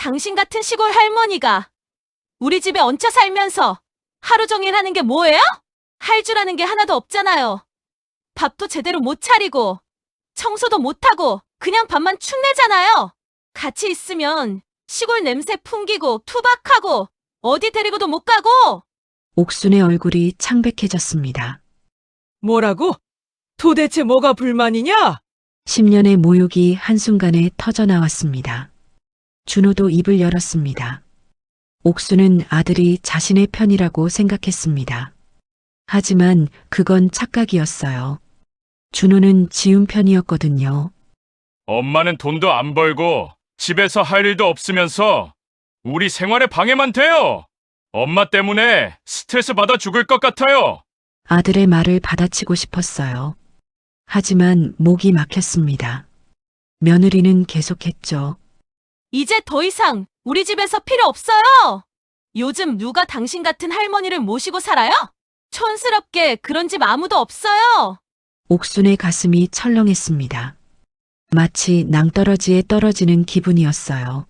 당신 같은 시골 할머니가 우리 집에 얹혀 살면서 하루 종일 하는 게 뭐예요? 할 줄 아는 게 하나도 없잖아요. 밥도 제대로 못 차리고 청소도 못하고 그냥 밥만 축내잖아요. 같이 있으면 시골 냄새 풍기고 투박하고 어디 데리고도 못 가고. 옥순의 얼굴이 창백해졌습니다. 뭐라고? 도대체 뭐가 불만이냐? 10년의 모욕이 한순간에 터져나왔습니다. 준호도 입을 열었습니다. 옥수는 아들이 자신의 편이라고 생각했습니다. 하지만 그건 착각이었어요. 준호는 지훈 편이었거든요. 엄마는 돈도 안 벌고 집에서 할 일도 없으면서 우리 생활에 방해만 돼요. 엄마 때문에 스트레스 받아 죽을 것 같아요. 아들의 말을 받아치고 싶었어요. 하지만 목이 막혔습니다. 며느리는 계속했죠. 이제 더 이상 우리 집에서 필요 없어요. 요즘 누가 당신 같은 할머니를 모시고 살아요? 촌스럽게 그런 집 아무도 없어요. 옥순의 가슴이 철렁했습니다. 마치 낭떠러지에 떨어지는 기분이었어요.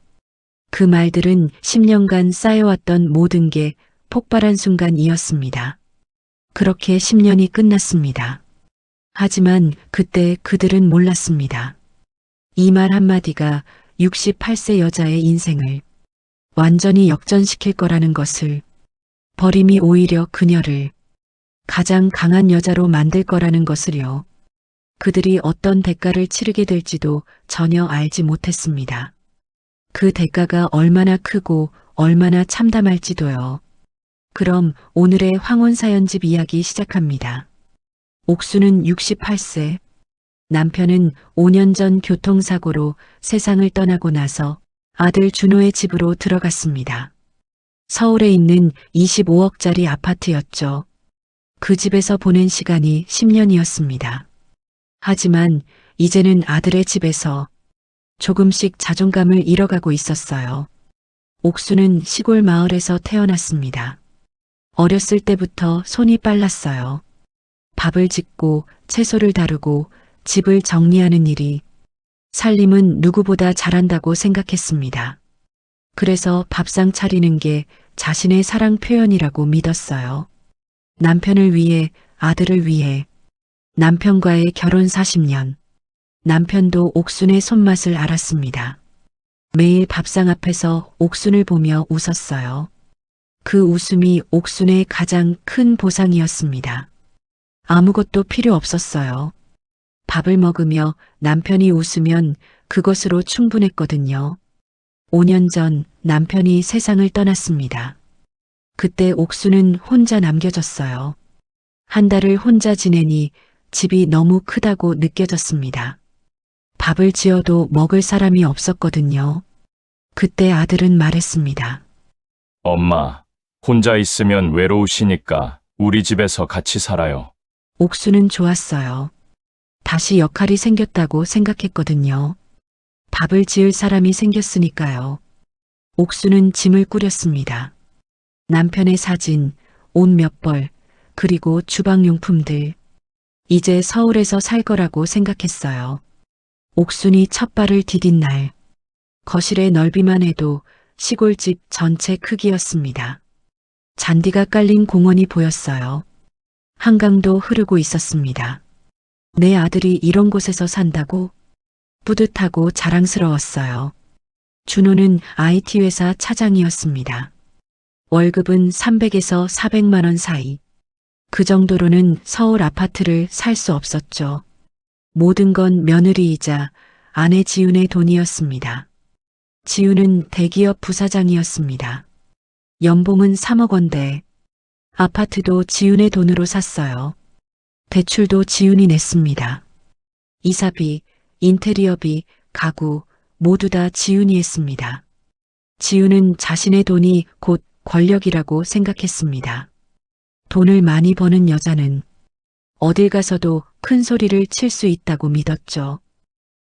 그 말들은 10년간 쌓여왔던 모든 게 폭발한 순간이었습니다. 그렇게 10년이 끝났습니다. 하지만 그때 그들은 몰랐습니다. 이 말 한마디가 68세 여자의 인생을 완전히 역전시킬 거라는 것을, 버림이 오히려 그녀를 가장 강한 여자로 만들 거라는 것을요. 그들이 어떤 대가를 치르게 될지도 전혀 알지 못했습니다. 그 대가가 얼마나 크고 얼마나 참담할지도요. 그럼 오늘의 황혼사연집 이야기 시작합니다. 옥수는 68세, 남편은 5년 전 교통사고로 세상을 떠나고 나서 아들 준호의 집으로 들어갔습니다. 서울에 있는 25억짜리 아파트였죠. 그 집에서 보낸 시간이 10년이었습니다. 하지만 이제는 아들의 집에서 조금씩 자존감을 잃어가고 있었어요. 옥수는 시골 마을에서 태어났습니다. 어렸을 때부터 손이 빨랐어요. 밥을 짓고 채소를 다루고 집을 정리하는 일이 살림은 누구보다 잘한다고 생각했습니다. 그래서 밥상 차리는 게 자신의 사랑 표현이라고 믿었어요. 남편을 위해, 아들을 위해, 남편과의 결혼 40년. 남편도 옥순의 손맛을 알았습니다. 매일 밥상 앞에서 옥순을 보며 웃었어요. 그 웃음이 옥순의 가장 큰 보상이었습니다. 아무것도 필요 없었어요. 밥을 먹으며 남편이 웃으면 그것으로 충분했거든요. 5년 전 남편이 세상을 떠났습니다. 그때 옥수는 혼자 남겨졌어요. 한 달을 혼자 지내니 집이 너무 크다고 느껴졌습니다. 밥을 지어도 먹을 사람이 없었거든요. 그때 아들은 말했습니다. 엄마, 혼자 있으면 외로우시니까 우리 집에서 같이 살아요. 옥수는 좋았어요. 다시 역할이 생겼다고 생각했거든요. 밥을 지을 사람이 생겼으니까요. 옥수는 짐을 꾸렸습니다. 남편의 사진, 옷 몇 벌, 그리고 주방용품들. 이제 서울에서 살 거라고 생각했어요. 옥순이 첫 발을 디딘 날, 거실의 넓이만 해도 시골집 전체 크기였습니다. 잔디가 깔린 공원이 보였어요. 한강도 흐르고 있었습니다. 내 아들이 이런 곳에서 산다고? 뿌듯하고 자랑스러웠어요. 준호는 IT 회사 차장이었습니다. 월급은 300에서 400만 원 사이. 그 정도로는 서울 아파트를 살 수 없었죠. 모든 건 며느리이자 아내 지훈의 돈이었습니다. 지훈은 대기업 부사장이었습니다. 연봉은 3억 원대. 아파트도 지훈의 돈으로 샀어요. 대출도 지훈이 냈습니다. 이사비, 인테리어비, 가구 모두 다 지훈이 했습니다. 지훈은 자신의 돈이 곧 권력이라고 생각했습니다. 돈을 많이 버는 여자는 어딜 가서도 큰 소리를 칠 수 있다고 믿었죠.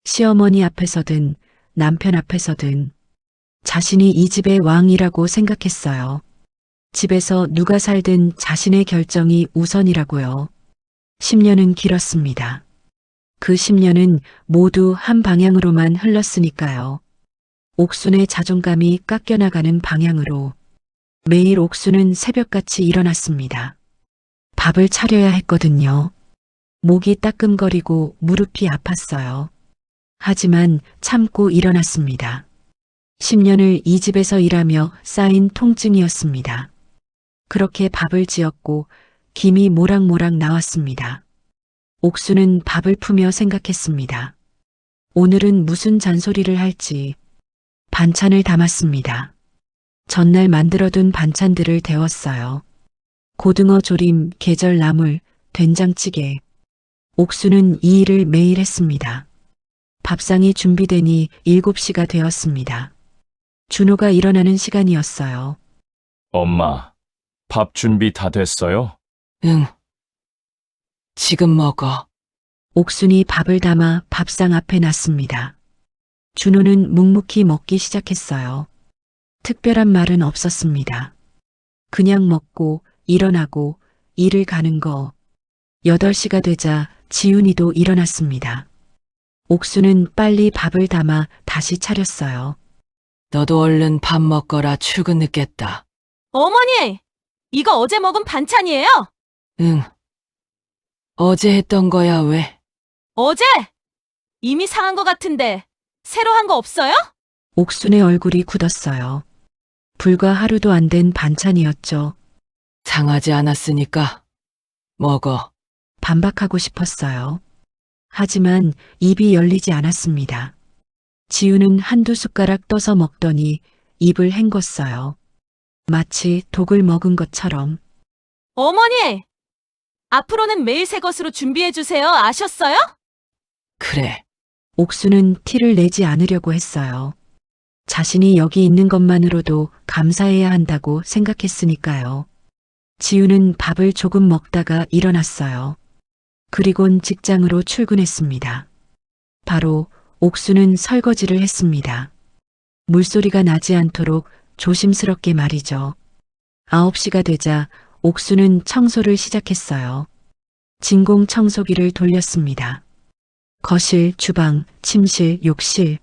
시어머니 앞에서든 남편 앞에서든 자신이 이 집의 왕이라고 생각했어요. 집에서 누가 살든 자신의 결정이 우선이라고요. 10년은 길었습니다. 그 10년은 모두 한 방향으로만 흘렀으니까요. 옥순의 자존감이 깎여나가는 방향으로 매일 옥순은 새벽같이 일어났습니다. 밥을 차려야 했거든요. 목이 따끔거리고 무릎이 아팠어요. 하지만 참고 일어났습니다. 10년을 이 집에서 일하며 쌓인 통증이었습니다. 그렇게 밥을 지었고 김이 모락모락 나왔습니다. 옥수는 밥을 푸며 생각했습니다. 오늘은 무슨 잔소리를 할지. 반찬을 담았습니다. 전날 만들어둔 반찬들을 데웠어요. 고등어 조림, 계절 나물, 된장찌개. 옥수는 이 일을 매일 했습니다. 밥상이 준비되니 7시가 되었습니다. 준호가 일어나는 시간이었어요. 엄마, 밥 준비 다 됐어요? 응. 지금 먹어. 옥순이 밥을 담아 밥상 앞에 놨습니다. 준호는 묵묵히 먹기 시작했어요. 특별한 말은 없었습니다. 그냥 먹고 일어나고 일을 가는 거. 8시가 되자 지훈이도 일어났습니다. 옥수는 빨리 밥을 담아 다시 차렸어요. 너도 얼른 밥 먹거라. 출근 늦겠다. 어머니! 이거 어제 먹은 반찬이에요? 응. 어제 했던 거야, 왜? 어제? 이미 상한 것 같은데 새로 한 거 없어요? 옥순의 얼굴이 굳었어요. 불과 하루도 안 된 반찬이었죠. 상하지 않았으니까 먹어. 반박하고 싶었어요. 하지만 입이 열리지 않았습니다. 지우는 한두 숟가락 떠서 먹더니 입을 헹궜어요. 마치 독을 먹은 것처럼. 어머니! 앞으로는 매일 새 것으로 준비해 주세요. 아셨어요? 그래. 옥수는 티를 내지 않으려고 했어요. 자신이 여기 있는 것만으로도 감사해야 한다고 생각했으니까요. 지우는 밥을 조금 먹다가 일어났어요. 그리곤 직장으로 출근했습니다. 바로 옥수는 설거지를 했습니다. 물소리가 나지 않도록 조심스럽게 말이죠. 9시가 되자 옥수는 청소를 시작했어요. 진공 청소기를 돌렸습니다. 거실, 주방, 침실, 욕실.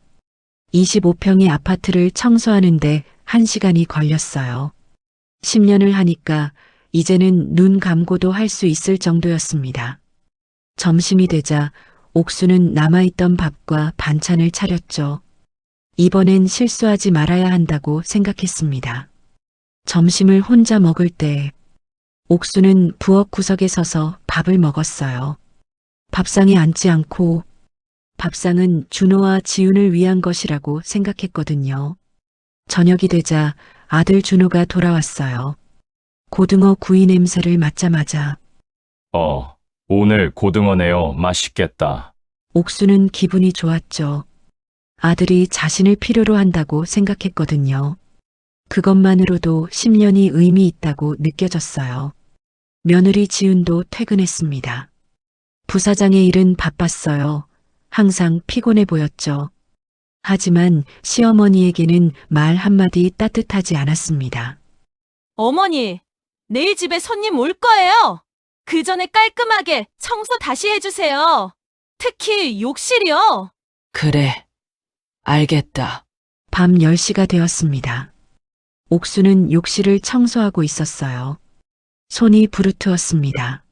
25평의 아파트를 청소하는데 1시간이 걸렸어요. 10년을 하니까 이제는 눈 감고도 할 수 있을 정도였습니다. 점심이 되자 옥수는 남아있던 밥과 반찬을 차렸죠. 이번엔 실수하지 말아야 한다고 생각했습니다. 점심을 혼자 먹을 때 옥수는 부엌 구석에 서서 밥을 먹었어요. 밥상에 앉지 않고 밥상은 준호와 지훈을 위한 것이라고 생각했거든요. 저녁이 되자 아들 준호가 돌아왔어요. 고등어 구이 냄새를 맡자마자 오늘 고등어네요. 맛있겠다. 옥수는 기분이 좋았죠. 아들이 자신을 필요로 한다고 생각했거든요. 그것만으로도 10년이 의미 있다고 느껴졌어요. 며느리 지훈도 퇴근했습니다. 부사장의 일은 바빴어요. 항상 피곤해 보였죠. 하지만 시어머니에게는 말 한마디 따뜻하지 않았습니다. 어머니, 내일 집에 손님 올 거예요. 그 전에 깔끔하게 청소 다시 해주세요. 특히 욕실이요. 그래. 알겠다. 밤 10시가 되었습니다. 옥수는 욕실을 청소하고 있었어요. 손이 부르트었습니다.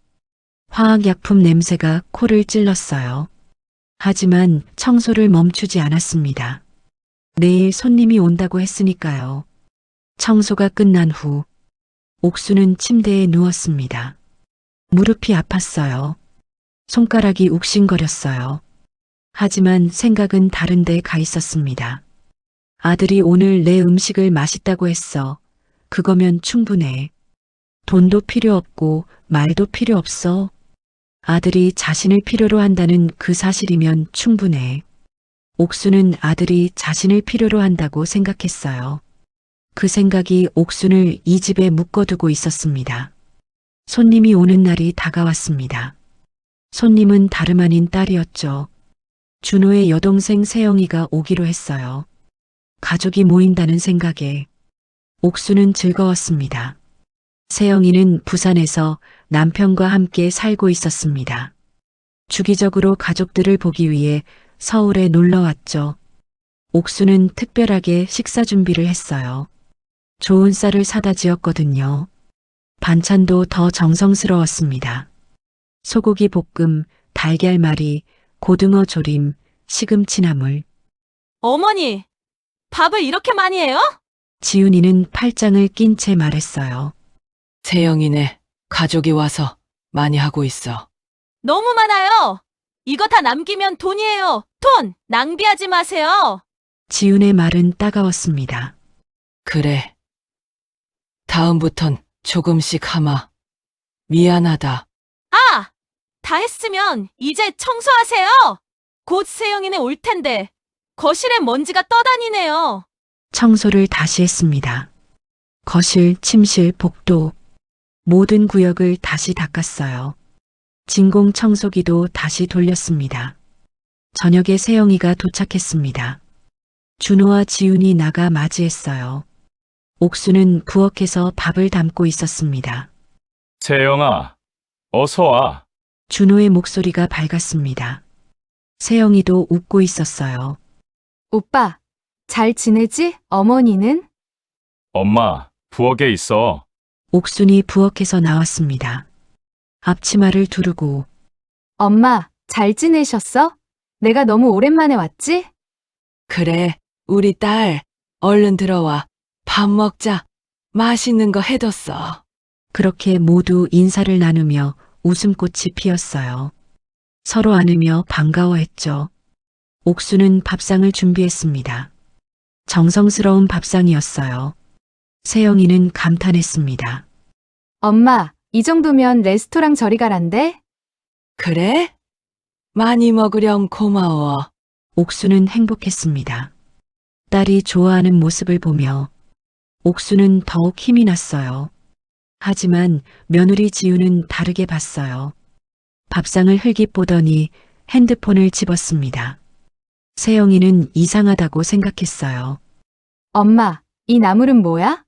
화학약품 냄새가 코를 찔렀어요. 하지만 청소를 멈추지 않았습니다. 내일 손님이 온다고 했으니까요. 청소가 끝난 후 옥수는 침대에 누웠습니다. 무릎이 아팠어요. 손가락이 욱신거렸어요. 하지만 생각은 다른 데 가 있었습니다. 아들이 오늘 내 음식을 맛있다고 했어. 그거면 충분해. 돈도 필요 없고 말도 필요 없어. 아들이 자신을 필요로 한다는 그 사실이면 충분해. 옥수는 아들이 자신을 필요로 한다고 생각했어요. 그 생각이 옥순을 이 집에 묶어두고 있었습니다. 손님이 오는 날이 다가왔습니다. 손님은 다름 아닌 딸이었죠. 준호의 여동생 세영이가 오기로 했어요. 가족이 모인다는 생각에 옥수는 즐거웠습니다. 세영이는 부산에서 남편과 함께 살고 있었습니다. 주기적으로 가족들을 보기 위해 서울에 놀러 왔죠. 옥수는 특별하게 식사 준비를 했어요. 좋은 쌀을 사다 지었거든요. 반찬도 더 정성스러웠습니다. 소고기 볶음, 달걀말이, 고등어 조림, 시금치 나물. 어머니, 밥을 이렇게 많이 해요? 지훈이는 팔짱을 낀 채 말했어요. 세영이네. 가족이 와서 많이 하고 있어. 너무 많아요. 이거 다 남기면 돈이에요. 돈! 낭비하지 마세요. 지훈의 말은 따가웠습니다. 그래. 다음부턴 조금씩 하마. 미안하다. 아! 다 했으면 이제 청소하세요. 곧 세영이네 올 텐데 거실에 먼지가 떠다니네요. 청소를 다시 했습니다. 거실, 침실, 복도, 모든 구역을 다시 닦았어요. 진공 청소기도 다시 돌렸습니다. 저녁에 세영이가 도착했습니다. 준호와 지훈이 나가 맞이했어요. 옥수는 부엌에서 밥을 담고 있었습니다. 세영아, 어서 와. 준호의 목소리가 밝았습니다. 세영이도 웃고 있었어요. 오빠, 잘 지내지? 어머니는? 엄마, 부엌에 있어. 옥순이 부엌에서 나왔습니다. 앞치마를 두르고 엄마, 잘 지내셨어? 내가 너무 오랜만에 왔지? 그래. 우리 딸. 얼른 들어와. 밥 먹자. 맛있는 거 해뒀어. 그렇게 모두 인사를 나누며 웃음꽃이 피었어요. 서로 안으며 반가워했죠. 옥수는 밥상을 준비했습니다. 정성스러운 밥상이었어요. 세영이는 감탄했습니다. 엄마, 이 정도면 레스토랑 저리 가란데? 그래? 많이 먹으렴 고마워. 옥수는 행복했습니다. 딸이 좋아하는 모습을 보며 옥수는 더욱 힘이 났어요. 하지만 며느리 지우는 다르게 봤어요. 밥상을 흘깃보더니 핸드폰을 집었습니다. 세영이는 이상하다고 생각했어요. 엄마, 이 나물은 뭐야?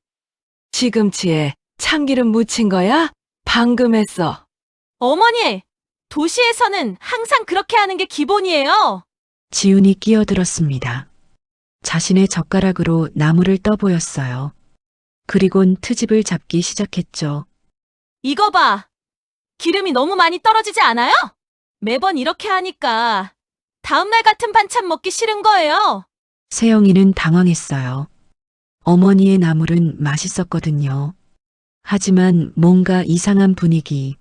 시금치에 참기름 묻힌 거야? 방금 했어. 어머니, 도시에서는 항상 그렇게 하는 게 기본이에요. 지훈이 끼어들었습니다. 자신의 젓가락으로 나물을 떠보였어요. 그리곤 트집을 잡기 시작했죠. 이거 봐. 기름이 너무 많이 떨어지지 않아요? 매번 이렇게 하니까 다음날 같은 반찬 먹기 싫은 거예요. 세영이는 당황했어요. 어머니의 나물은 맛있었거든요. 하지만 뭔가 이상한 분위기,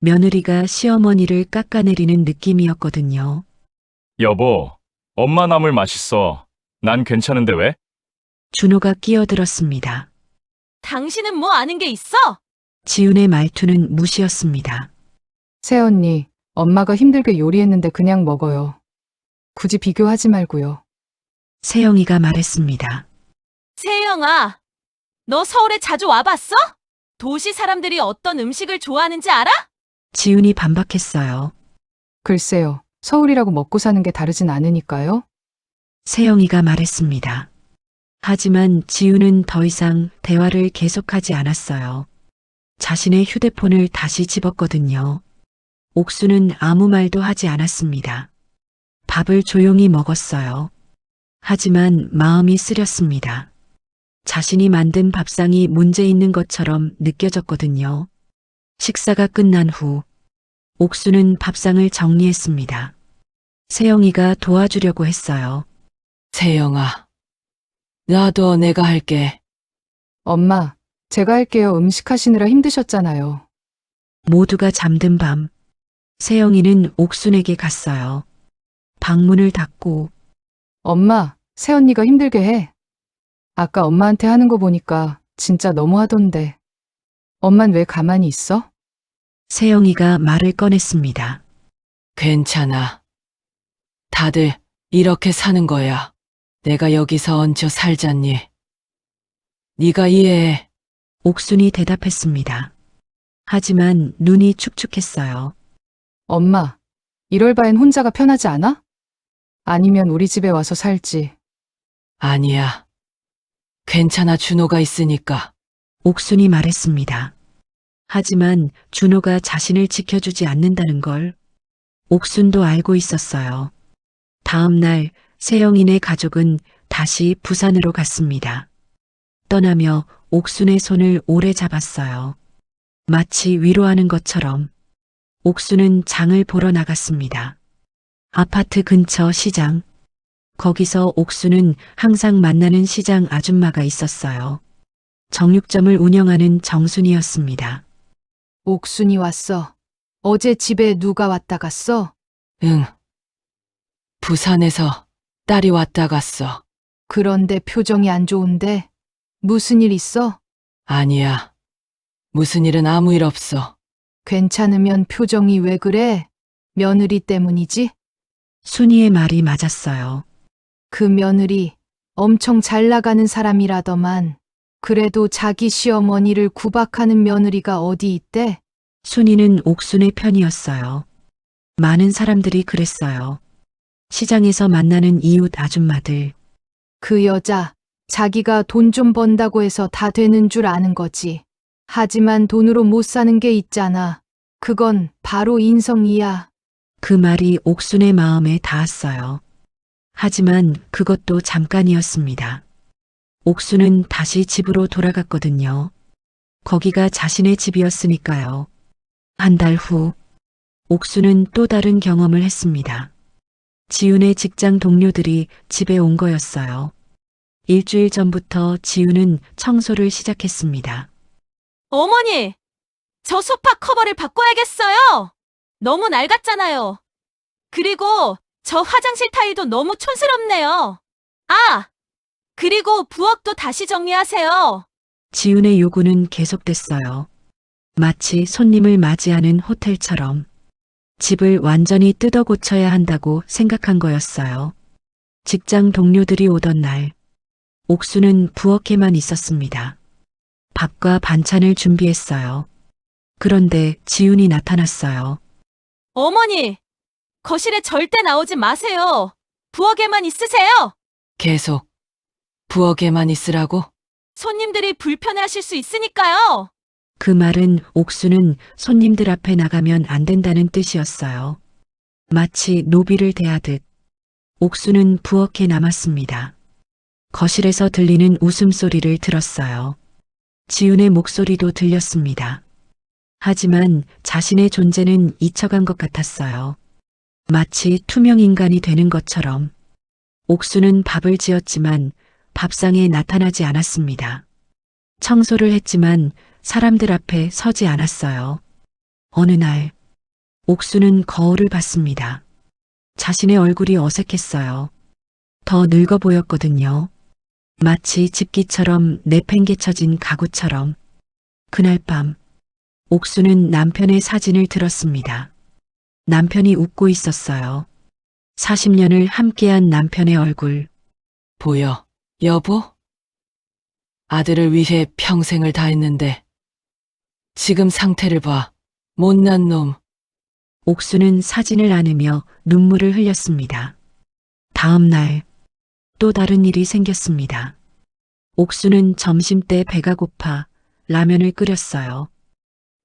며느리가 시어머니를 깎아내리는 느낌이었거든요. 여보, 엄마 나물 맛있어. 난 괜찮은데 왜? 준호가 끼어들었습니다. 당신은 뭐 아는 게 있어? 지훈의 말투는 무시였습니다. 새언니, 엄마가 힘들게 요리했는데 그냥 먹어요. 굳이 비교하지 말고요. 세영이가 말했습니다. 세영아, 너 서울에 자주 와봤어? 도시 사람들이 어떤 음식을 좋아하는지 알아? 지훈이 반박했어요. 글쎄요, 서울이라고 먹고 사는 게 다르진 않으니까요. 세영이가 말했습니다. 하지만 지훈은 더 이상 대화를 계속하지 않았어요. 자신의 휴대폰을 다시 집었거든요. 옥수는 아무 말도 하지 않았습니다. 밥을 조용히 먹었어요. 하지만 마음이 쓰렸습니다. 자신이 만든 밥상이 문제 있는 것처럼 느껴졌거든요. 식사가 끝난 후 옥수는 밥상을 정리했습니다. 세영이가 도와주려고 했어요. 세영아. 나도 내가 할게. 엄마, 제가 할게요. 음식 하시느라 힘드셨잖아요. 모두가 잠든 밤, 세영이는 옥순에게 갔어요. 방문을 닫고 엄마, 새언니가 힘들게 해. 아까 엄마한테 하는 거 보니까 진짜 너무하던데. 엄만 왜 가만히 있어? 세영이가 말을 꺼냈습니다. 괜찮아. 다들 이렇게 사는 거야. 내가 여기서 얹혀 살잖니. 네가 이해해. 옥순이 대답했습니다. 하지만 눈이 축축했어요. 엄마, 이럴 바엔 혼자가 편하지 않아? 아니면 우리 집에 와서 살지. 아니야. 괜찮아, 준호가 있으니까. 옥순이 말했습니다. 하지만 준호가 자신을 지켜주지 않는다는 걸 옥순도 알고 있었어요. 다음 날 세영인의 가족은 다시 부산으로 갔습니다. 떠나며 옥순의 손을 오래 잡았어요. 마치 위로하는 것처럼 옥순은 장을 보러 나갔습니다. 아파트 근처 시장. 거기서 옥순은 항상 만나는 시장 아줌마가 있었어요. 정육점을 운영하는 정순이었습니다. 옥순이 왔어. 어제 집에 누가 왔다 갔어? 응. 부산에서 딸이 왔다 갔어. 그런데 표정이 안 좋은데? 무슨 일 있어? 아니야. 무슨 일은 아무 일 없어. 괜찮으면 표정이 왜 그래? 며느리 때문이지? 순이의 말이 맞았어요. 그 며느리 엄청 잘 나가는 사람이라더만. 그래도 자기 시어머니를 구박하는 며느리가 어디 있대? 순이는 옥순의 편이었어요. 많은 사람들이 그랬어요. 시장에서 만나는 이웃 아줌마들. 그 여자, 자기가 돈 좀 번다고 해서 다 되는 줄 아는 거지. 하지만 돈으로 못 사는 게 있잖아. 그건 바로 인성이야. 그 말이 옥순의 마음에 닿았어요. 하지만 그것도 잠깐이었습니다. 옥순은 다시 집으로 돌아갔거든요. 거기가 자신의 집이었으니까요. 한 달 후, 옥순은 또 다른 경험을 했습니다. 지훈의 직장 동료들이 집에 온 거였어요. 일주일 전부터 지훈은 청소를 시작했습니다. 어머니, 저 소파 커버를 바꿔야겠어요. 너무 낡았잖아요. 그리고 저 화장실 타일도 너무 촌스럽네요. 아! 그리고 부엌도 다시 정리하세요. 지훈의 요구는 계속됐어요. 마치 손님을 맞이하는 호텔처럼 집을 완전히 뜯어 고쳐야 한다고 생각한 거였어요. 직장 동료들이 오던 날, 옥수는 부엌에만 있었습니다. 밥과 반찬을 준비했어요. 그런데 지훈이 나타났어요. 어머니, 거실에 절대 나오지 마세요. 부엌에만 있으세요. 계속 부엌에만 있으라고? 손님들이 불편해하실 수 있으니까요. 그 말은 옥수는 손님들 앞에 나가면 안 된다는 뜻이었어요. 마치 노비를 대하듯 옥수는 부엌에 남았습니다. 거실에서 들리는 웃음소리를 들었어요. 지훈의 목소리도 들렸습니다. 하지만 자신의 존재는 잊혀간 것 같았어요. 마치 투명 인간이 되는 것처럼 옥수는 밥을 지었지만 밥상에 나타나지 않았습니다. 청소를 했지만 사람들 앞에 서지 않았어요. 어느 날 옥수는 거울을 봤습니다. 자신의 얼굴이 어색했어요. 더 늙어 보였거든요. 마치 집기처럼 내팽개쳐진 가구처럼. 그날 밤 옥수는 남편의 사진을 들었습니다. 남편이 웃고 있었어요. 40년을 함께한 남편의 얼굴. 보여, 여보? 아들을 위해 평생을 다했는데 지금 상태를 봐. 못난 놈. 옥수는 사진을 안으며 눈물을 흘렸습니다. 다음 날 또 다른 일이 생겼습니다. 옥수는 점심때 배가 고파 라면을 끓였어요.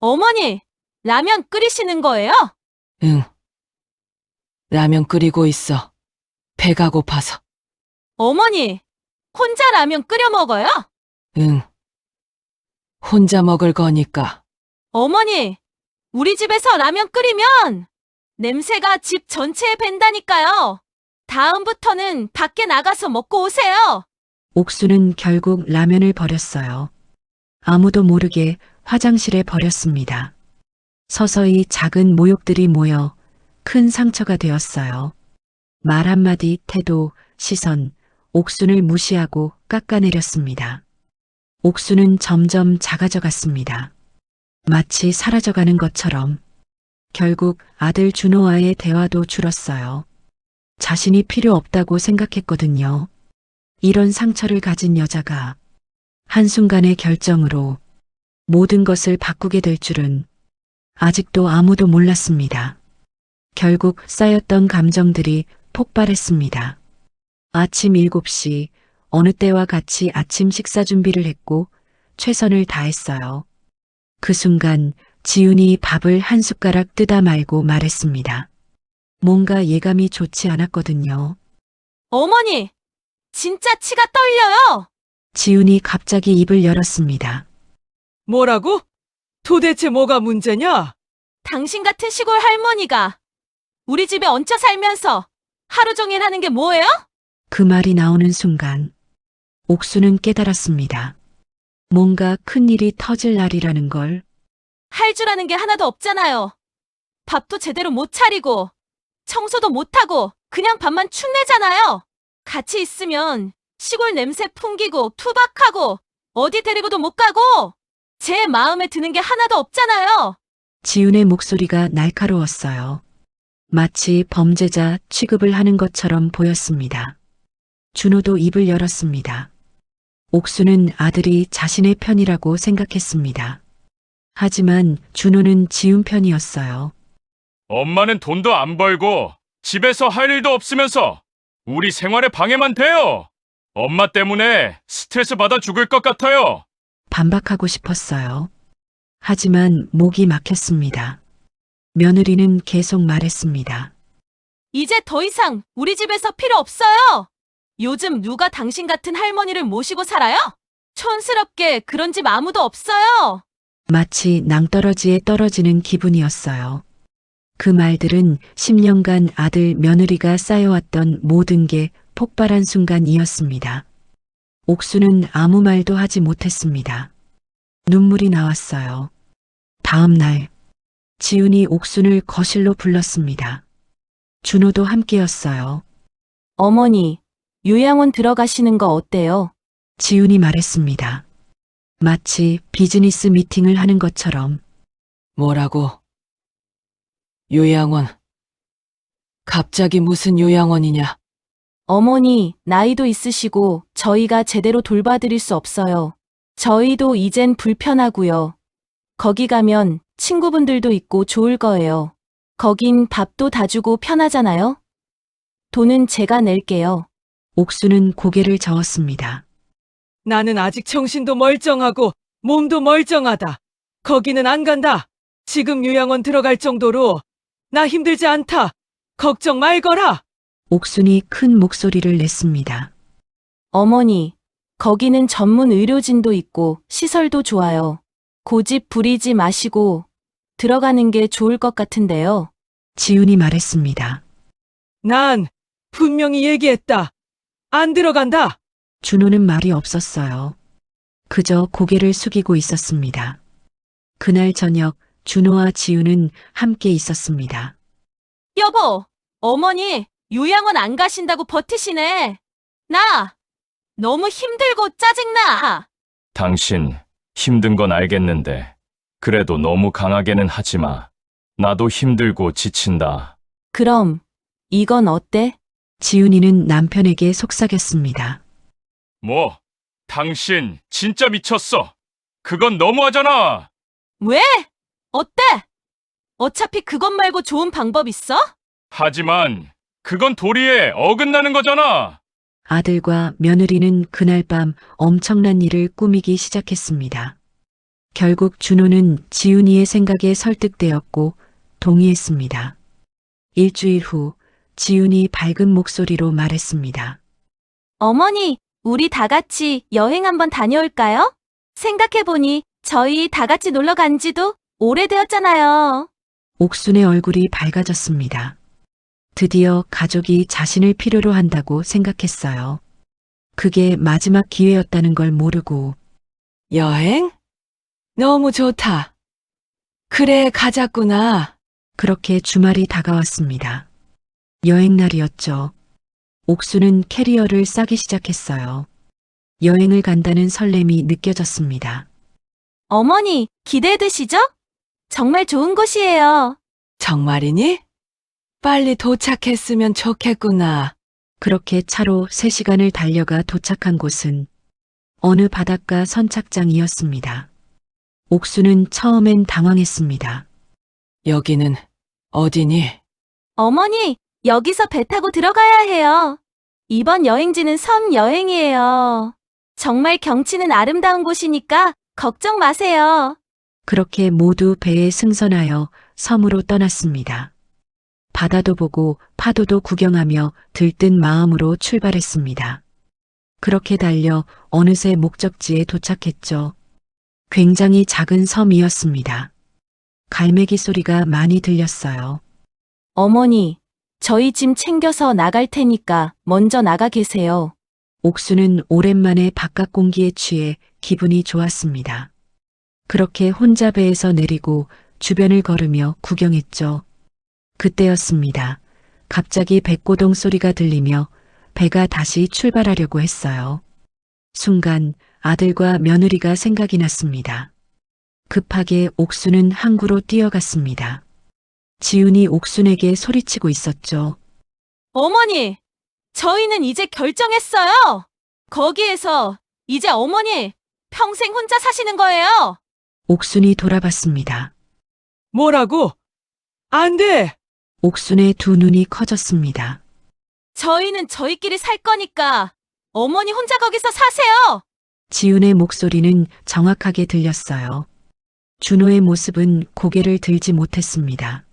어머니, 라면 끓이시는 거예요? 응. 라면 끓이고 있어. 배가 고파서. 어머니, 혼자 라면 끓여 먹어요? 응. 혼자 먹을 거니까. 어머니, 우리 집에서 라면 끓이면 냄새가 집 전체에 밴다니까요. 다음부터는 밖에 나가서 먹고 오세요. 옥수는 결국 라면을 버렸어요. 아무도 모르게 화장실에 버렸습니다. 서서히 작은 모욕들이 모여 큰 상처가 되었어요. 말 한마디, 태도, 시선, 옥순을 무시하고 깎아내렸습니다. 옥수는 점점 작아져 갔습니다. 마치 사라져가는 것처럼. 결국 아들 준호와의 대화도 줄었어요. 자신이 필요 없다고 생각했거든요. 이런 상처를 가진 여자가 한순간의 결정으로 모든 것을 바꾸게 될 줄은 아직도 아무도 몰랐습니다. 결국 쌓였던 감정들이 폭발했습니다. 아침 7시 어느 때와 같이 아침 식사 준비를 했고 최선을 다했어요. 그 순간 지훈이 밥을 한 숟가락 뜯어 말고 말했습니다. 뭔가 예감이 좋지 않았거든요. 어머니, 진짜 치가 떨려요. 지훈이 갑자기 입을 열었습니다. 뭐라고? 도대체 뭐가 문제냐? 당신 같은 시골 할머니가 우리 집에 얹혀 살면서 하루 종일 하는 게 뭐예요? 그 말이 나오는 순간 옥수는 깨달았습니다. 뭔가 큰 일이 터질 날이라는 걸. 할 줄 아는 게 하나도 없잖아요. 밥도 제대로 못 차리고 청소도 못하고 그냥 밥만 축내잖아요. 같이 있으면 시골 냄새 풍기고 투박하고 어디 데리고도 못 가고 제 마음에 드는 게 하나도 없잖아요. 지훈의 목소리가 날카로웠어요. 마치 범죄자 취급을 하는 것처럼 보였습니다. 준호도 입을 열었습니다. 옥수는 아들이 자신의 편이라고 생각했습니다. 하지만 준호는 지훈 편이었어요. 엄마는 돈도 안 벌고 집에서 할 일도 없으면서 우리 생활에 방해만 돼요. 엄마 때문에 스트레스 받아 죽을 것 같아요. 반박하고 싶었어요. 하지만 목이 막혔습니다. 며느리는 계속 말했습니다. 이제 더 이상 우리 집에서 필요 없어요. 요즘 누가 당신 같은 할머니를 모시고 살아요? 촌스럽게 그런 집 아무도 없어요. 마치 낭떠러지에 떨어지는 기분이었어요. 그 말들은 10년간 아들 며느리가 쌓여왔던 모든 게 폭발한 순간이었습니다. 옥수는 아무 말도 하지 못했습니다. 눈물이 나왔어요. 다음 날, 지훈이 옥순을 거실로 불렀습니다. 준호도 함께였어요. 어머니, 요양원 들어가시는 거 어때요? 지훈이 말했습니다. 마치 비즈니스 미팅을 하는 것처럼. 뭐라고? 요양원. 갑자기 무슨 요양원이냐? 어머니, 나이도 있으시고 저희가 제대로 돌봐드릴 수 없어요. 저희도 이젠 불편하고요. 거기 가면 친구분들도 있고 좋을 거예요. 거긴 밥도 다 주고 편하잖아요? 돈은 제가 낼게요. 옥수는 고개를 저었습니다. 나는 아직 정신도 멀쩡하고 몸도 멀쩡하다. 거기는 안 간다. 지금 요양원 들어갈 정도로 나 힘들지 않다. 걱정 말거라. 옥순이 큰 목소리를 냈습니다. 어머니, 거기는 전문 의료진도 있고 시설도 좋아요. 고집 부리지 마시고 들어가는 게 좋을 것 같은데요. 지훈이 말했습니다. 난 분명히 얘기했다. 안 들어간다. 준호는 말이 없었어요. 그저 고개를 숙이고 있었습니다. 그날 저녁 준호와 지훈은 함께 있었습니다. 여보, 어머니, 요양원 안 가신다고 버티시네. 나 너무 힘들고 짜증나. 당신 힘든 건 알겠는데 그래도 너무 강하게는 하지 마. 나도 힘들고 지친다. 그럼 이건 어때? 지훈이는 남편에게 속삭였습니다. 뭐? 당신 진짜 미쳤어. 그건 너무하잖아. 왜? 어때? 어차피 그것 말고 좋은 방법 있어? 하지만 그건 도리에 어긋나는 거잖아. 아들과 며느리는 그날 밤 엄청난 일을 꾸미기 시작했습니다. 결국 준호는 지훈이의 생각에 설득되었고 동의했습니다. 일주일 후 지훈이 밝은 목소리로 말했습니다. 어머니, 우리 다 같이 여행 한번 다녀올까요? 생각해보니 저희 다 같이 놀러 간 지도 오래되었잖아요. 옥순의 얼굴이 밝아졌습니다. 드디어 가족이 자신을 필요로 한다고 생각했어요. 그게 마지막 기회였다는 걸 모르고 여행? 너무 좋다. 그래, 가자꾸나. 그렇게 주말이 다가왔습니다. 여행 날이었죠. 옥수는 캐리어를 싸기 시작했어요. 여행을 간다는 설렘이 느껴졌습니다. 어머니, 기대되시죠? 정말 좋은 곳이에요. 정말이니? 빨리 도착했으면 좋겠구나. 그렇게 차로 3시간을 달려가 도착한 곳은 어느 바닷가 선착장이었습니다. 옥수는 처음엔 당황했습니다. 여기는 어디니? 어머니, 여기서 배 타고 들어가야 해요. 이번 여행지는 섬 여행이에요. 정말 경치는 아름다운 곳이니까 걱정 마세요. 그렇게 모두 배에 승선하여 섬으로 떠났습니다. 바다도 보고 파도도 구경하며 들뜬 마음으로 출발했습니다. 그렇게 달려 어느새 목적지에 도착했죠. 굉장히 작은 섬이었습니다. 갈매기 소리가 많이 들렸어요. 어머니, 저희 짐 챙겨서 나갈 테니까 먼저 나가 계세요. 옥수는 오랜만에 바깥 공기에 취해 기분이 좋았습니다. 그렇게 혼자 배에서 내리고 주변을 걸으며 구경했죠. 그때였습니다. 갑자기 백고동 소리가 들리며 배가 다시 출발하려고 했어요. 순간 아들과 며느리가 생각이 났습니다. 급하게 옥수는 항구로 뛰어갔습니다. 지훈이 옥순에게 소리치고 있었죠. 어머니, 저희는 이제 결정했어요. 거기에서 이제 어머니 평생 혼자 사시는 거예요. 옥순이 돌아봤습니다. 뭐라고? 안 돼! 옥순의 두 눈이 커졌습니다. 저희는 저희끼리 살 거니까 어머니 혼자 거기서 사세요. 지훈의 목소리는 정확하게 들렸어요. 준호의 모습은 고개를 들지 못했습니다.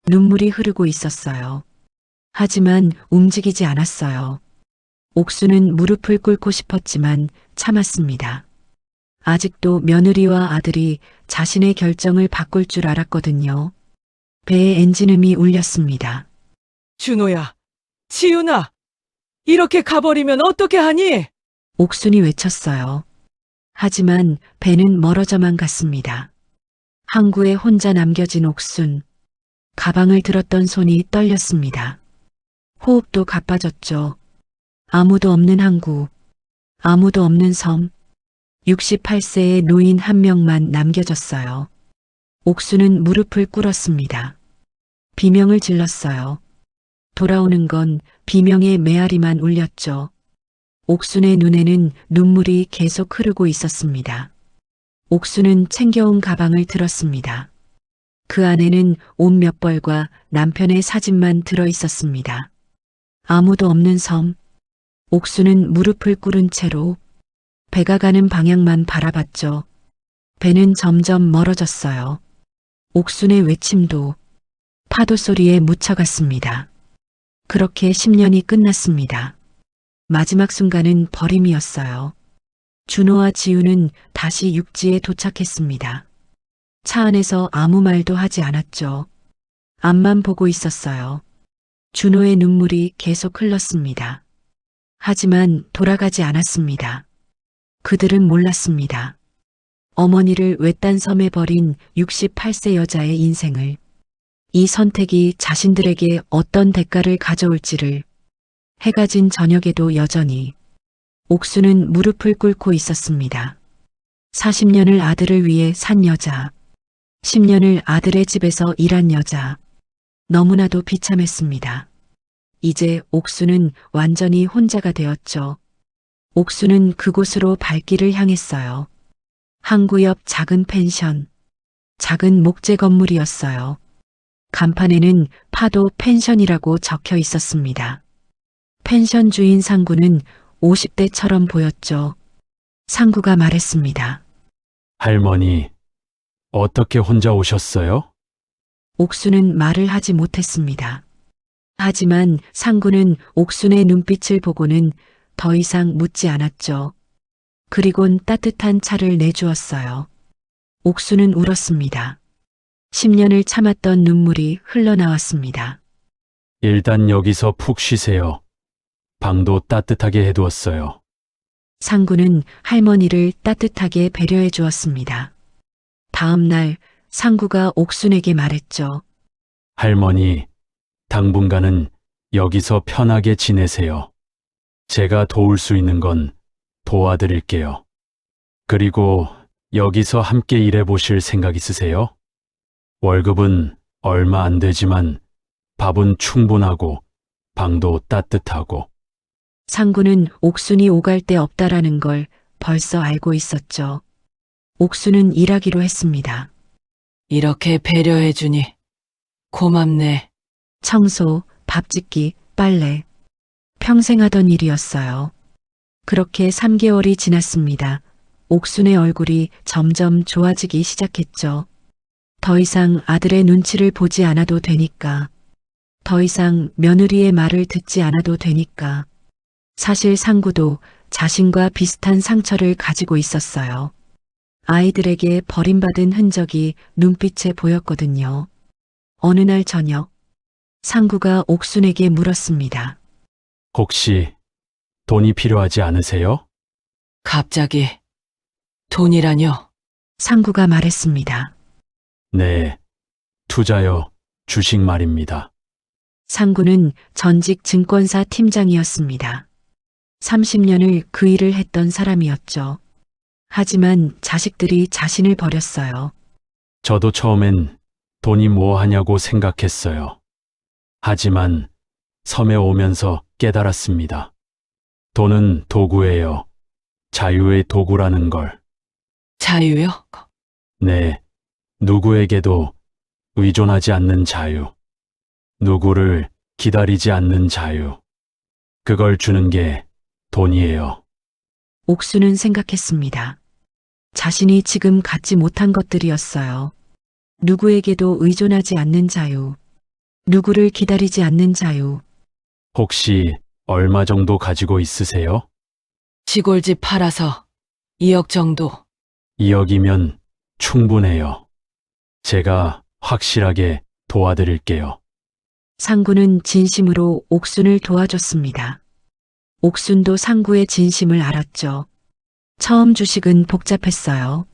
눈물이 흐르고 있었어요. 하지만 움직이지 않았어요. 옥수는 무릎을 꿇고 싶었지만 참았습니다. 아직도 며느리와 아들이 자신의 결정을 바꿀 줄 알았거든요. 배의 엔진음이 울렸습니다. 준호야, 지훈아, 이렇게 가버리면 어떻게 하니? 옥순이 외쳤어요. 하지만 배는 멀어져만 갔습니다. 항구에 혼자 남겨진 옥순. 가방을 들었던 손이 떨렸습니다. 호흡도 가빠졌죠. 아무도 없는 항구, 아무도 없는 섬. 68세의 노인 한 명만 남겨졌어요. 옥수는 무릎을 꿇었습니다. 비명을 질렀어요. 돌아오는 건 비명의 메아리만 울렸죠. 옥순의 눈에는 눈물이 계속 흐르고 있었습니다. 옥수는 챙겨온 가방을 들었습니다. 그 안에는 옷 몇 벌과 남편의 사진만 들어 있었습니다. 아무도 없는 섬. 옥수는 무릎을 꿇은 채로 배가 가는 방향만 바라봤죠. 배는 점점 멀어졌어요. 옥순의 외침도 파도 소리에 묻혀갔습니다. 그렇게 10년이 끝났습니다. 마지막 순간은 버림이었어요. 준호와 지우는 다시 육지에 도착했습니다. 차 안에서 아무 말도 하지 않았죠. 앞만 보고 있었어요. 준호의 눈물이 계속 흘렀습니다. 하지만 돌아가지 않았습니다. 그들은 몰랐습니다. 어머니를 외딴 섬에 버린 68세 여자의 인생을, 이 선택이 자신들에게 어떤 대가를 가져올지를. 해가 진 저녁에도 여전히 옥수는 무릎을 꿇고 있었습니다. 40년을 아들을 위해 산 여자, 10년을 아들의 집에서 일한 여자, 너무나도 비참했습니다. 이제 옥수는 완전히 혼자가 되었죠. 옥수는 그곳으로 발길을 향했어요. 항구 옆 작은 펜션, 작은 목재 건물이었어요. 간판에는 파도 펜션이라고 적혀 있었습니다. 펜션 주인 상구는 50대처럼 보였죠. 상구가 말했습니다. 할머니, 어떻게 혼자 오셨어요? 옥수는 말을 하지 못했습니다. 하지만 상구는 옥순의 눈빛을 보고는 더 이상 묻지 않았죠. 그리곤 따뜻한 차를 내주었어요. 옥수는 울었습니다. 10년을 참았던 눈물이 흘러나왔습니다. 일단 여기서 푹 쉬세요. 방도 따뜻하게 해두었어요. 상구는 할머니를 따뜻하게 배려해 주었습니다. 다음 날 상구가 옥순에게 말했죠. 할머니, 당분간은 여기서 편하게 지내세요. 제가 도울 수 있는 건 도와드릴게요. 그리고 여기서 함께 일해보실 생각 있으세요? 월급은 얼마 안 되지만 밥은 충분하고 방도 따뜻하고. 상구는 옥순이 오갈 데 없다라는 걸 벌써 알고 있었죠. 옥순은 일하기로 했습니다. 이렇게 배려해주니 고맙네. 청소, 밥 짓기, 빨래. 평생 하던 일이었어요. 그렇게 3개월이 지났습니다. 옥순의 얼굴이 점점 좋아지기 시작했죠. 더 이상 아들의 눈치를 보지 않아도 되니까. 더 이상 며느리의 말을 듣지 않아도 되니까. 사실 상구도 자신과 비슷한 상처를 가지고 있었어요. 아이들에게 버림받은 흔적이 눈빛에 보였거든요. 어느 날 저녁, 상구가 옥순에게 물었습니다. 혹시 돈이 필요하지 않으세요? 갑자기 돈이라뇨? 상구가 말했습니다. 네, 투자요, 주식 말입니다. 상구는 전직 증권사 팀장이었습니다. 30년을 그 일을 했던 사람이었죠. 하지만 자식들이 자신을 버렸어요. 저도 처음엔 돈이 뭐 하냐고 생각했어요. 하지만 섬에 오면서 깨달았습니다. 돈은 도구예요. 자유의 도구라는 걸. 자유요? 네, 누구에게도 의존하지 않는 자유. 누구를 기다리지 않는 자유. 그걸 주는 게 돈이에요. 옥수는 생각했습니다. 자신이 지금 갖지 못한 것들이었어요. 누구에게도 의존하지 않는 자유. 누구를 기다리지 않는 자유. 혹시 얼마 정도 가지고 있으세요? 시골집 팔아서 2억 정도. 2억이면 충분해요. 제가 확실하게 도와드릴게요. 상구는 진심으로 옥순을 도와줬습니다. 옥순도 상구의 진심을 알았죠. 처음 주식은 복잡했어요.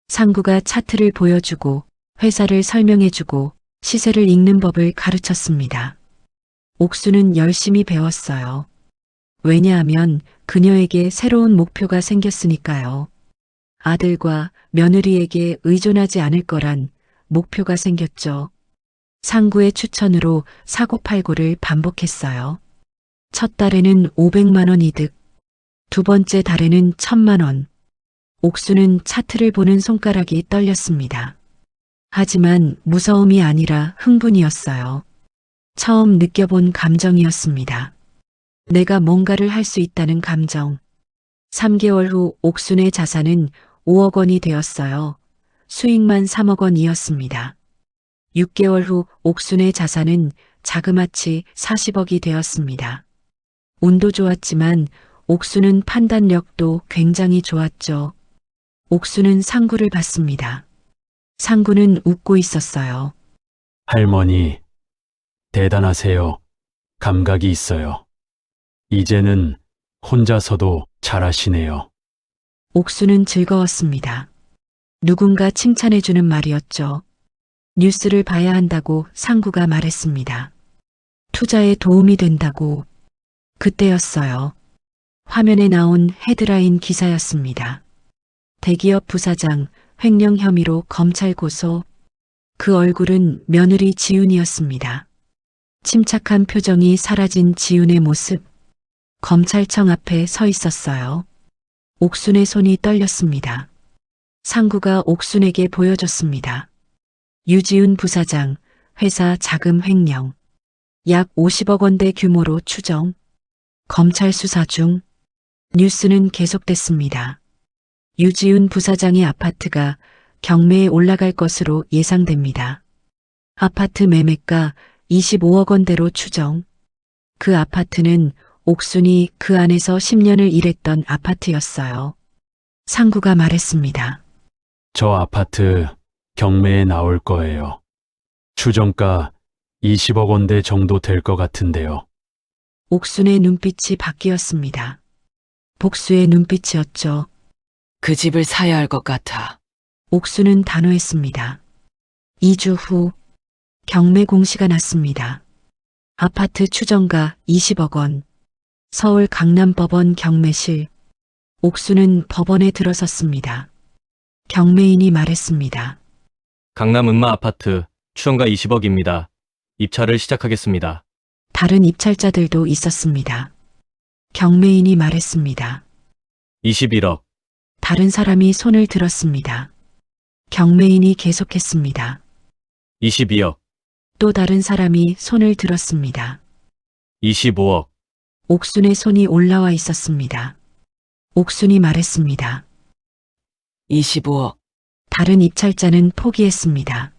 상구가 차트를 보여주고 회사를 설명해주고 시세를 읽는 법을 가르쳤습니다. 옥수는 열심히 배웠어요. 왜냐하면 그녀에게 새로운 목표가 생겼으니까요. 아들과 며느리에게 의존하지 않을 거란 목표가 생겼죠. 상구의 추천으로 사고팔고를 반복했어요. 첫 달에는 500만 원 이득, 두 번째 달에는 1000만 원. 옥수는 차트를 보는 손가락이 떨렸습니다. 하지만 무서움이 아니라 흥분이었어요. 처음 느껴본 감정이었습니다. 내가 뭔가를 할 수 있다는 감정. 3개월 후 옥순의 자산은 5억 원이 되었어요. 수익만 3억 원이었습니다. 6개월 후 옥순의 자산은 자그마치 40억이 되었습니다. 운도 좋았지만 옥수는 판단력도 굉장히 좋았죠. 옥수는 상구를 봤습니다. 상구는 웃고 있었어요. 할머니, 대단하세요. 감각이 있어요. 이제는 혼자서도 잘하시네요. 옥수는 즐거웠습니다. 누군가 칭찬해주는 말이었죠. 뉴스를 봐야 한다고 상구가 말했습니다. 투자에 도움이 된다고. 그때였어요. 화면에 나온 헤드라인 기사였습니다. 대기업 부사장 횡령 혐의로 검찰 고소. 그 얼굴은 며느리 지윤이었습니다. 침착한 표정이 사라진 지윤의 모습. 검찰청 앞에 서 있었어요. 옥순의 손이 떨렸습니다. 상구가 옥순에게 보여줬습니다. 유지훈 부사장, 회사 자금 횡령. 약 50억 원대 규모로 추정. 검찰 수사 중. 뉴스는 계속됐습니다. 유지훈 부사장의 아파트가 경매에 올라갈 것으로 예상됩니다. 아파트 매매가 25억 원대로 추정. 그 아파트는 옥순이 그 안에서 10년을 일했던 아파트였어요. 상구가 말했습니다. 저 아파트 경매에 나올 거예요. 추정가 20억 원대 정도 될 것 같은데요. 옥순의 눈빛이 바뀌었습니다. 복수의 눈빛이었죠. 그 집을 사야 할 것 같아. 옥수는 단호했습니다. 2주 후 경매 공시가 났습니다. 아파트 추정가 20억 원. 서울 강남법원 경매실. 옥수는 법원에 들어섰습니다. 경매인이 말했습니다. 강남 은마 아파트 추정가 20억입니다. 입찰을 시작하겠습니다. 다른 입찰자들도 있었습니다. 경매인이 말했습니다. 21억. 다른 사람이 손을 들었습니다. 경매인이 계속했습니다. 22억. 또 다른 사람이 손을 들었습니다. 25억. 옥순의 손이 올라와 있었습니다. 옥순이 말했습니다. 25억. 다른 입찰자는 포기했습니다.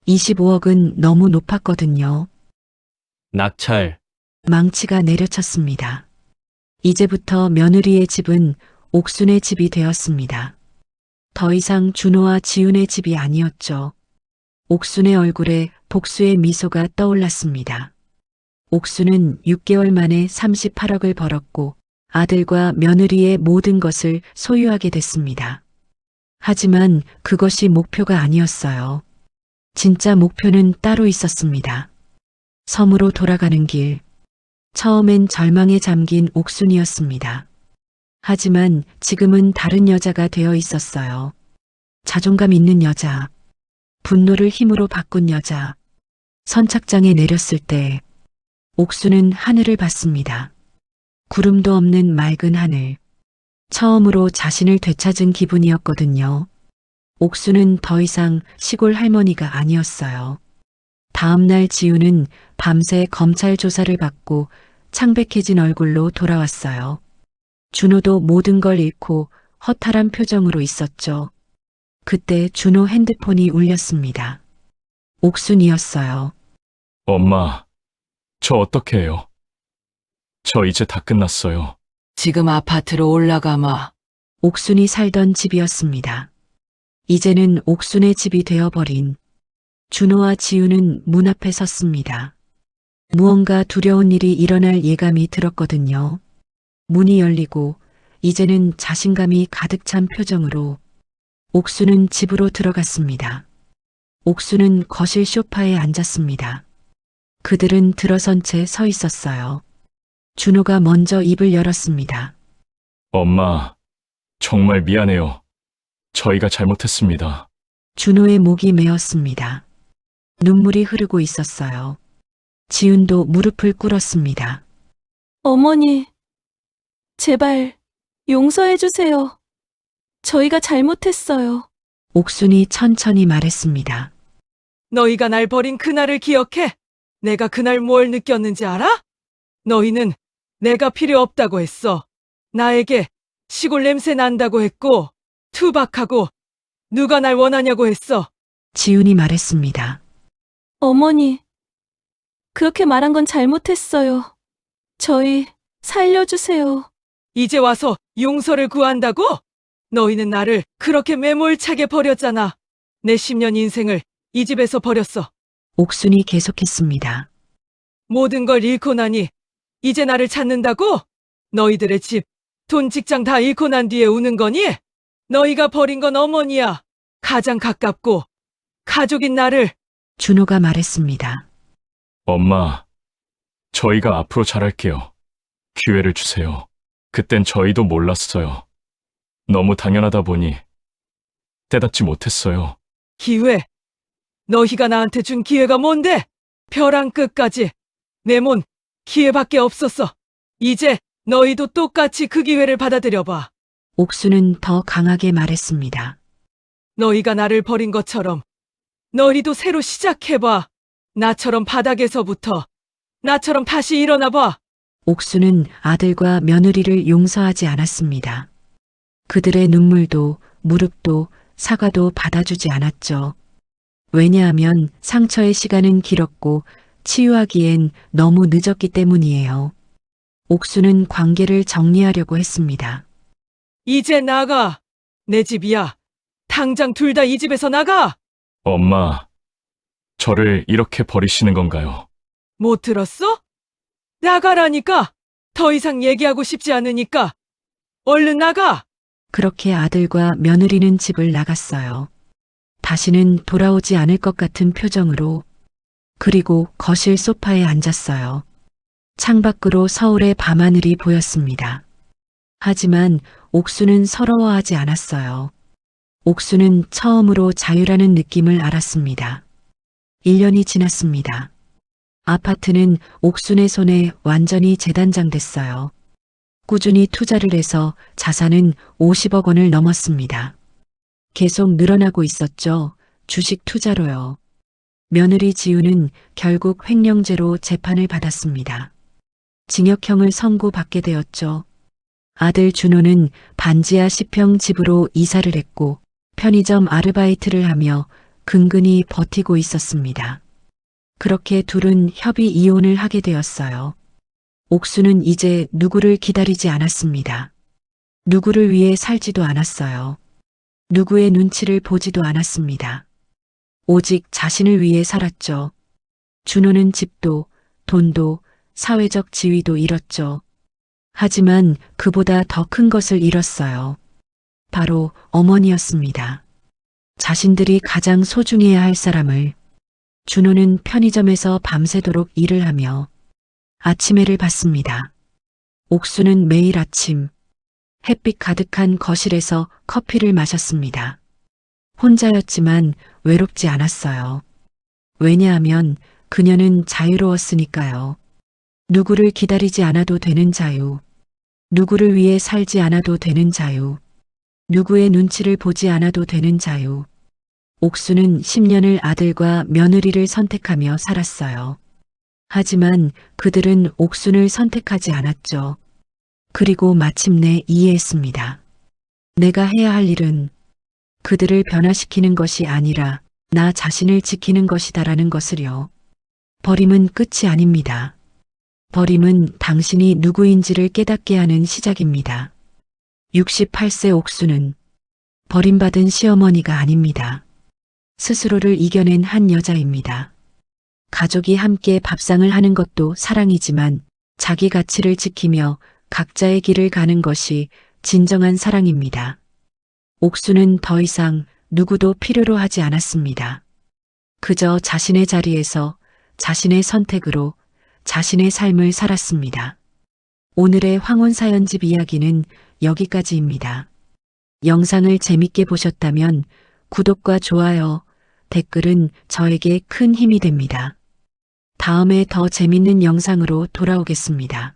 25억은 너무 높았거든요. 낙찰, 망치가 내려쳤습니다. 이제부터 며느리의 집은 옥순의 집이 되었습니다. 더 이상 준호와 지훈의 집이 아니었죠. 옥순의 얼굴에 복수의 미소가 떠올랐습니다. 옥순은 6개월 만에 38억을 벌었고 아들과 며느리의 모든 것을 소유하게 됐습니다. 하지만 그것이 목표가 아니었어요. 진짜 목표는 따로 있었습니다. 섬으로 돌아가는 길. 처음엔 절망에 잠긴 옥순이었습니다. 하지만 지금은 다른 여자가 되어 있었어요. 자존감 있는 여자. 분노를 힘으로 바꾼 여자. 선착장에 내렸을 때 옥순은 하늘을 봤습니다. 구름도 없는 맑은 하늘. 처음으로 자신을 되찾은 기분이었거든요. 옥수는 더 이상 시골 할머니가 아니었어요. 다음 날 지우는 밤새 검찰 조사를 받고 창백해진 얼굴로 돌아왔어요. 준호도 모든 걸 잃고 허탈한 표정으로 있었죠. 그때 준호 핸드폰이 울렸습니다. 옥순이었어요. 엄마, 저 어떻게 해요? 저 이제 다 끝났어요. 지금 아파트로 올라가마. 옥순이 살던 집이었습니다. 이제는 옥순의 집이 되어버린 준호와 지우는 문 앞에 섰습니다. 무언가 두려운 일이 일어날 예감이 들었거든요. 문이 열리고 이제는 자신감이 가득 찬 표정으로 옥수는 집으로 들어갔습니다. 옥수는 거실 소파에 앉았습니다. 그들은 들어선 채 서 있었어요. 준호가 먼저 입을 열었습니다. 엄마, 정말 미안해요. 저희가 잘못했습니다. 준호의 목이 메었습니다. 눈물이 흐르고 있었어요. 지훈도 무릎을 꿇었습니다. 어머니, 제발 용서해 주세요. 저희가 잘못했어요. 옥순이 천천히 말했습니다. 너희가 날 버린 그날을 기억해? 내가 그날 뭘 느꼈는지 알아? 너희는 내가 필요 없다고 했어. 나에게 시골 냄새 난다고 했고 투박하고 누가 날 원하냐고 했어. 지훈이 말했습니다. 어머니, 그렇게 말한 건 잘못했어요. 저희 살려주세요. 이제 와서 용서를 구한다고? 너희는 나를 그렇게 매몰차게 버렸잖아. 내 10년 인생을 이 집에서 버렸어. 옥순이 계속했습니다. 모든 걸 잃고 나니 이제 나를 찾는다고? 너희들의 집, 돈, 직장 다 잃고 난 뒤에 우는 거니? 너희가 버린 건 어머니야. 가장 가깝고 가족인 나를. 준호가 말했습니다. 엄마, 저희가 앞으로 잘할게요. 기회를 주세요. 그땐 저희도 몰랐어요. 너무 당연하다 보니 깨닫지 못했어요. 기회? 너희가 나한테 준 기회가 뭔데? 벼랑 끝까지 내 몸 기회밖에 없었어. 이제 너희도 똑같이 그 기회를 받아들여봐. 옥수는 더 강하게 말했습니다. 너희가 나를 버린 것처럼 너희도 새로 시작해봐. 나처럼 바닥에서부터 나처럼 다시 일어나봐. 옥수는 아들과 며느리를 용서하지 않았습니다. 그들의 눈물도 무릎도 사과도 받아주지 않았죠. 왜냐하면 상처의 시간은 길었고 치유하기엔 너무 늦었기 때문이에요. 옥수는 관계를 정리하려고 했습니다. 이제 나가. 내 집이야. 당장 둘 다 이 집에서 나가. 엄마, 저를 이렇게 버리시는 건가요? 못 들었어? 나가라니까. 더 이상 얘기하고 싶지 않으니까. 얼른 나가. 그렇게 아들과 며느리는 집을 나갔어요. 다시는 돌아오지 않을 것 같은 표정으로. 그리고 거실 소파에 앉았어요. 창밖으로 서울의 밤하늘이 보였습니다. 하지만 옥수는 서러워하지 않았어요. 옥수는 처음으로 자유라는 느낌을 알았습니다. 1년이 지났습니다. 아파트는 옥순의 손에 완전히 재단장됐어요. 꾸준히 투자를 해서 자산은 50억 원을 넘었습니다. 계속 늘어나고 있었죠. 주식 투자로요. 며느리 지우는 결국 횡령죄로 재판을 받았습니다. 징역형을 선고받게 되었죠. 아들 준호는 반지하 10평 집으로 이사를 했고 편의점 아르바이트를 하며 근근히 버티고 있었습니다. 그렇게 둘은 협의 이혼을 하게 되었어요. 옥수는 이제 누구를 기다리지 않았습니다. 누구를 위해 살지도 않았어요. 누구의 눈치를 보지도 않았습니다. 오직 자신을 위해 살았죠. 준호는 집도, 돈도, 사회적 지위도 잃었죠. 하지만 그보다 더 큰 것을 잃었어요. 바로 어머니였습니다. 자신들이 가장 소중해야 할 사람을. 준호는 편의점에서 밤새도록 일을 하며 아침해를 봤습니다. 옥수는 매일 아침 햇빛 가득한 거실에서 커피를 마셨습니다. 혼자였지만 외롭지 않았어요. 왜냐하면 그녀는 자유로웠으니까요. 누구를 기다리지 않아도 되는 자유. 누구를 위해 살지 않아도 되는 자유. 누구의 눈치를 보지 않아도 되는 자유. 옥수는 10년을 아들과 며느리를 선택하며 살았어요. 하지만 그들은 옥순을 선택하지 않았죠. 그리고 마침내 이해했습니다. 내가 해야 할 일은 그들을 변화시키는 것이 아니라 나 자신을 지키는 것이다라는 것을요. 버림은 끝이 아닙니다. 버림은 당신이 누구인지를 깨닫게 하는 시작입니다. 68세 옥수는 버림받은 시어머니가 아닙니다. 스스로를 이겨낸 한 여자입니다. 가족이 함께 밥상을 하는 것도 사랑이지만 자기 가치를 지키며 각자의 길을 가는 것이 진정한 사랑입니다. 옥수는 더 이상 누구도 필요로 하지 않았습니다. 그저 자신의 자리에서 자신의 선택으로 자신의 삶을 살았습니다. 오늘의 황혼사연집 이야기는 여기까지입니다. 영상을 재밌게 보셨다면 구독과 좋아요, 댓글은 저에게 큰 힘이 됩니다. 다음에 더 재밌는 영상으로 돌아오겠습니다.